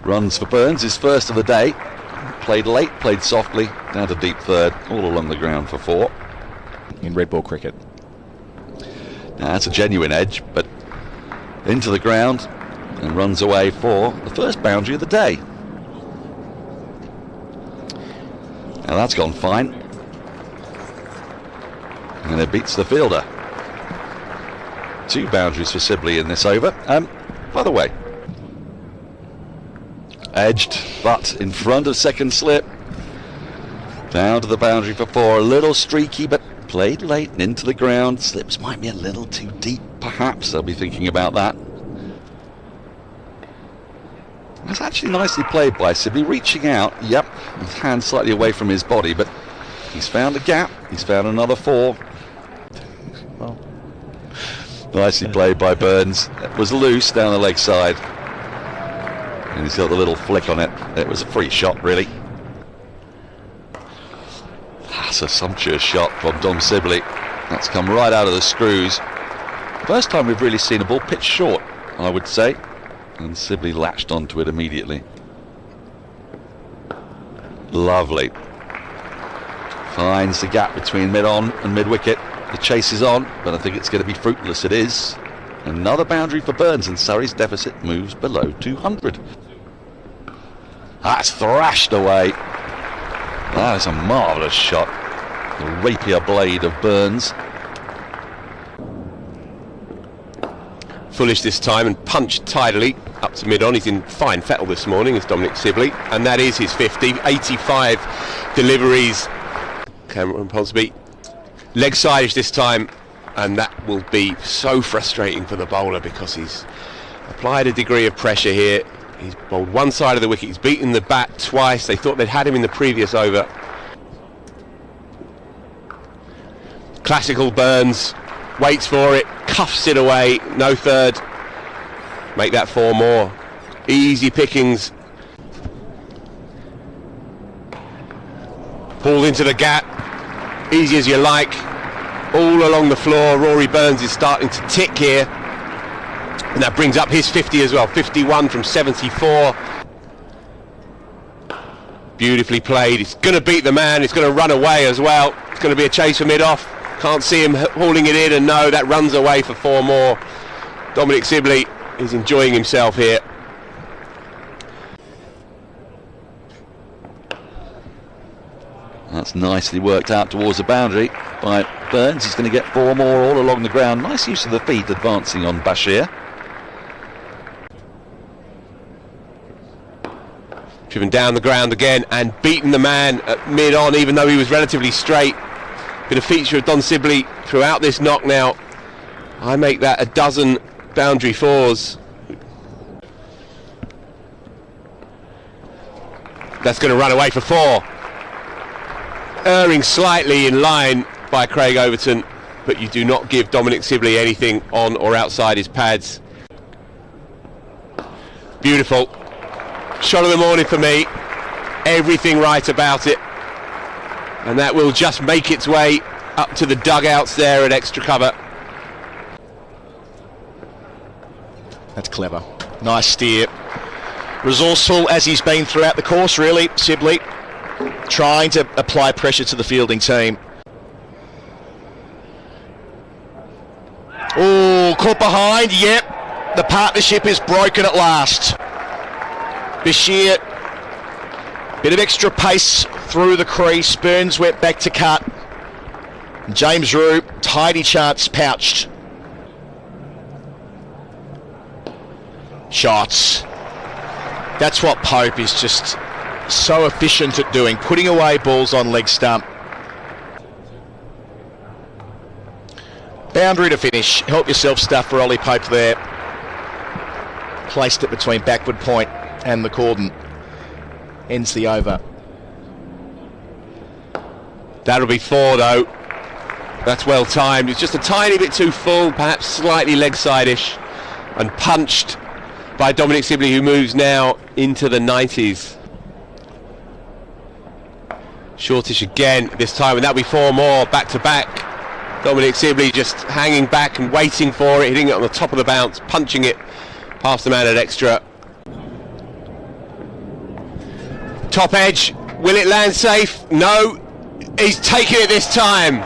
Runs for Burns, his first of the day. Played late, played softly, down to deep third, all along the ground for 4. In red ball cricket. Now that's a genuine edge, but into the ground and runs away for the first boundary of the day. Now that's gone fine. And it beats the fielder. 2 boundaries for Sibley in this over. By the way, edged, but in front of second slip. Down to the boundary for 4. A little streaky, but played late and into the ground. Slips might be a little too deep, perhaps. They'll be thinking about that. That's actually nicely played by Sibley, reaching out. Yep, his hand slightly away from his body, but he's found a gap. He's found another 4. Well, nicely played by Burns. It was loose down the leg side. And he's got the little flick on it. It was a free shot, really. That's a sumptuous shot from Dom Sibley. That's come right out of the screws. First time we've really seen a ball pitched short, I would say. And Sibley latched onto it immediately. Lovely. Finds the gap between mid-on and mid-wicket. The chase is on, but I think it's going to be fruitless. It is. Another boundary for Burns, and Surrey's deficit moves below 200. That's thrashed away. That is a marvellous shot. The rapier blade of Burns. Foolish this time and punched tidily up to mid-on. He's in fine fettle this morning, is Dominic Sibley, and that is his 50. 85 deliveries. Cameron Ponsonby leg side-ish this time, and that will be so frustrating for the bowler because he's applied a degree of pressure here. He's bowled one side of the wicket, he's beaten the bat twice. They thought they'd had him in the previous over. Classical Burns, waits for it, cuffs it away, no third. Make that 4 more. Easy pickings. Pulled into the gap, easy as you like. All along the floor, Rory Burns is starting to tick here. And that brings up his 50 as well, 51 from 74. Beautifully played. It's going to beat the man, it's going to run away as well. It's going to be a chase for mid-off. Can't see him hauling it in, and no, that runs away for 4 more. Dominic Sibley is enjoying himself here. That's nicely worked out towards the boundary by Burns. He's going to get 4 more all along the ground. Nice use of the feet advancing on Bashir. Driven down the ground again and beaten the man at mid-on, even though he was relatively straight. Been a feature of Don Sibley throughout this knock now. I make that a dozen boundary 4s. That's going to run away for 4. Erring slightly in line by Craig Overton, but you do not give Dominic Sibley anything on or outside his pads. Beautiful. Shot of the morning for me. Everything right about it. And that will just make its way up to the dugouts there at extra cover. that's clever. Nice steer. Resourceful as he's been throughout the course, really, Sibley. Trying to apply pressure to the fielding team. Oh, caught behind, yep. The partnership is broken at last. Bashir, bit of extra pace through the crease. Burns went back to cut. James Rue, tidy chance pouched. Shots. That's what Pope is just so efficient at doing, putting away balls on leg stump. Boundary to finish. Help yourself stuff for Ollie Pope there. Placed it between backward point and the cordon. Ends the over. That'll be 4 though. That's well timed. It's just a tiny bit too full, perhaps slightly leg side-ish, and punched by Dominic Sibley, who moves now into the 90s. Shortish again this time, and that'll be 4 more back to back. Dominic Sibley just hanging back and waiting for it, hitting it on the top of the bounce, punching it past the man at extra. Top edge, will it land safe? No, he's taken it this time.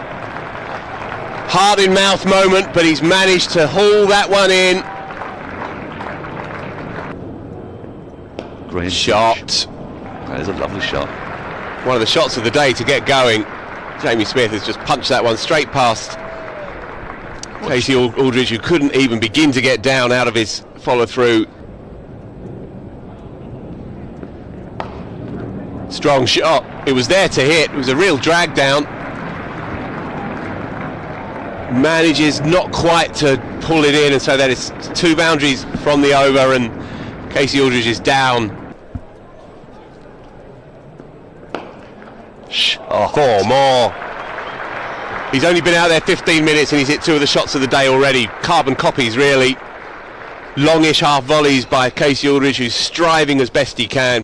Heart in mouth moment, but he's managed to haul that one in. Great Shot. That is a lovely shot. One of the shots of the day to get going. Jamie Smith has just punched that one straight past Casey Aldridge, who couldn't even begin to get down out of his follow through. Strong shot. It was there to hit. It was a real drag down. Manages not quite to pull it in, and so that is 2 boundaries from the over, and Casey Aldridge is down. Oh, 4 more. He's only been out there 15 minutes and he's hit 2 of the shots of the day already. Carbon copies, really. Longish half volleys by Casey Aldridge, who's striving as best he can.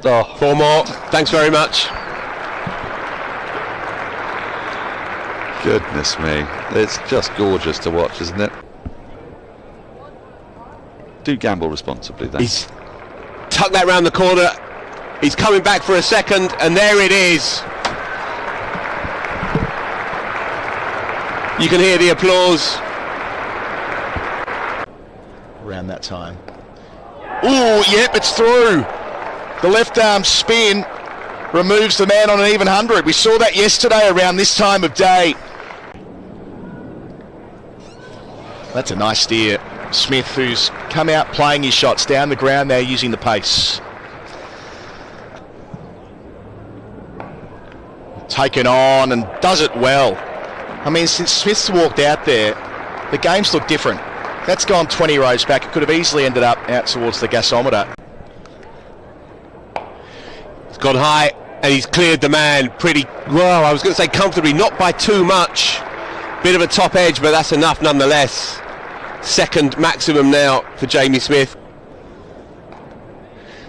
oh. 4 more. Thanks very much. Goodness me. It's just gorgeous to watch, isn't it? Do gamble responsibly then. He's tucked that round the corner. He's coming back for a second, and there it is. You can hear the applause. Around that time. Oh, yep, it's through. The left arm spin removes the man on an even 100. We saw that yesterday around this time of day. That's a nice steer. Smith, who's come out playing his shots down the ground there using the pace. Taken on and does it well. I mean, since Smith's walked out there, the game's looked different. That's gone 20 rows back. It could have easily ended up out towards the gasometer. He's gone high and he's cleared the man pretty well. I was going to say comfortably, not by too much. Bit of a top edge, but that's enough nonetheless. Second maximum now for Jamie Smith.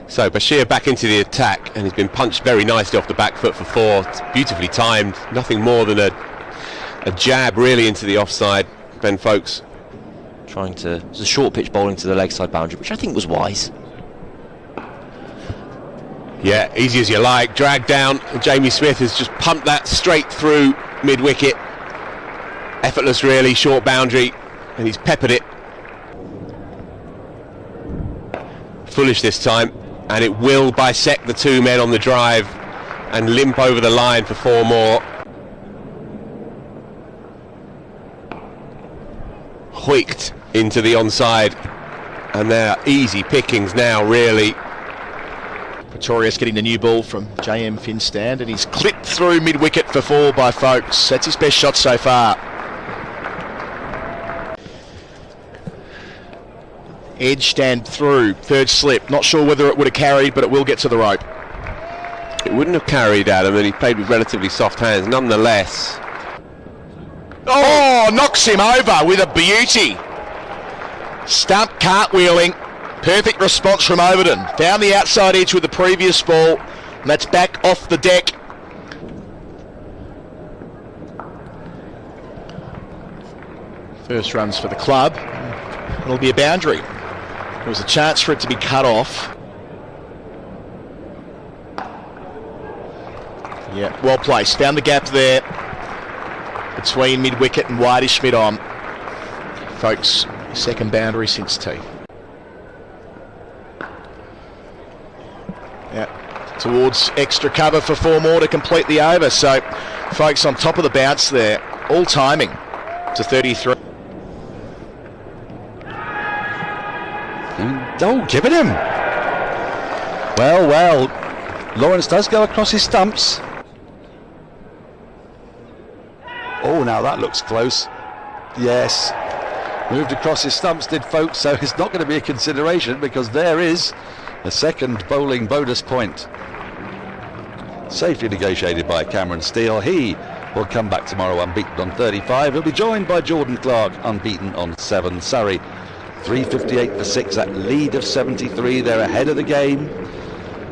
So Bashir back into the attack, and he's been punched very nicely off the back foot for 4. It's beautifully timed. Nothing more than a jab really into the offside. Ben Folkes trying to, it's a short pitch bowling to the leg side boundary, which I think was wise. Yeah, easy as you like. Drag down. Jamie Smith has just pumped that straight through mid-wicket. Effortless really, short boundary, and he's peppered it. Foolish this time, and it will bisect the 2 men on the drive and limp over the line for 4 more. Hoiked into the onside, and they're easy pickings now really. Pretorius getting the new ball from JM Finstand, and he's clipped through mid-wicket for 4 by Folkes. That's his best shot so far. Edged and through, 3rd slip. Not sure whether it would have carried, but it will get to the rope. It wouldn't have carried Adam, and he played with relatively soft hands nonetheless. Oh, knocks him over with a beauty. Stump cartwheeling. Perfect response from Overton. Found the outside edge with the previous ball, and that's back off the deck. First runs for the club. It'll be a boundary. There was a chance for it to be cut off. Yeah, well placed. Found the gap there between mid-wicket and wideish mid-on. Folkes, second boundary since tee. Yeah, towards extra cover for 4 more to complete the over. So, Folkes on top of the bounce there. All timing to 33. Oh, give it him. Well, Lawrence does go across his stumps. Oh, now that looks close. Yes, moved across his stumps, did Folkes, so it's not going to be a consideration because there is a second bowling bonus point. Safely negotiated by Cameron Steele. He will come back tomorrow unbeaten on 35. He'll be joined by Jordan Clark, unbeaten on 7. Surrey 358 for 6, that lead of 73. They're ahead of the game.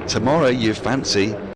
Tomorrow you fancy